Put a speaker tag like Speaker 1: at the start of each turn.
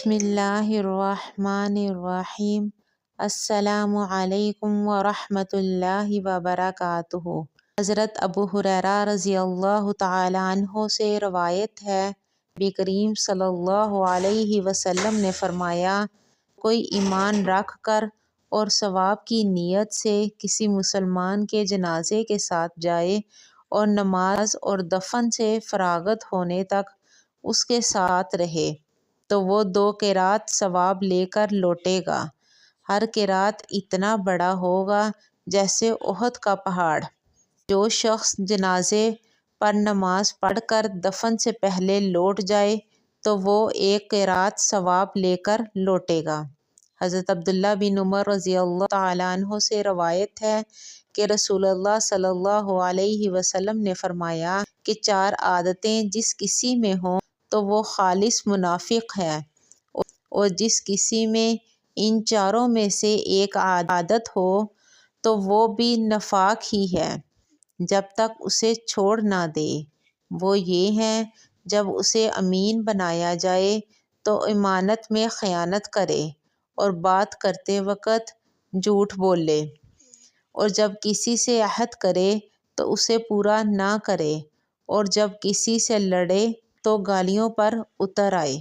Speaker 1: بسم اللہ الرحمن الرحیم۔ السلام علیکم ورحمۃ اللہ وبرکاتہ۔ حضرت ابو ہریرہ رضی اللہ تعالی عنہ سے روایت ہے، نبی کریم صلی اللہ علیہ وسلم نے فرمایا، کوئی ایمان رکھ کر اور ثواب کی نیت سے کسی مسلمان کے جنازے کے ساتھ جائے اور نماز اور دفن سے فراغت ہونے تک اس کے ساتھ رہے تو وہ 2 قرات ثواب لے کر لوٹے گا۔ ہر قرات اتنا بڑا ہوگا جیسے احد کا پہاڑ۔ جو شخص جنازے پر نماز پڑھ کر دفن سے پہلے لوٹ جائے تو وہ 1 قرات ثواب لے کر لوٹے گا۔ حضرت عبداللہ بن عمر رضی اللہ تعالیٰ عنہ سے روایت ہے کہ رسول اللہ صلی اللہ علیہ وسلم نے فرمایا کہ 4 عادتیں جس کسی میں ہوں تو وہ خالص منافق ہے، اور جس کسی میں ان 4 میں سے ایک عادت ہو تو وہ بھی نفاق ہی ہے جب تک اسے چھوڑ نہ دے۔ وہ یہ ہے، جب اسے امین بنایا جائے تو امانت میں خیانت کرے اور بات کرتے وقت جھوٹ بولے، اور جب کسی سے عہد کرے تو اسے پورا نہ کرے، اور جب کسی سے لڑے تو گالیوں پر اتر آئے۔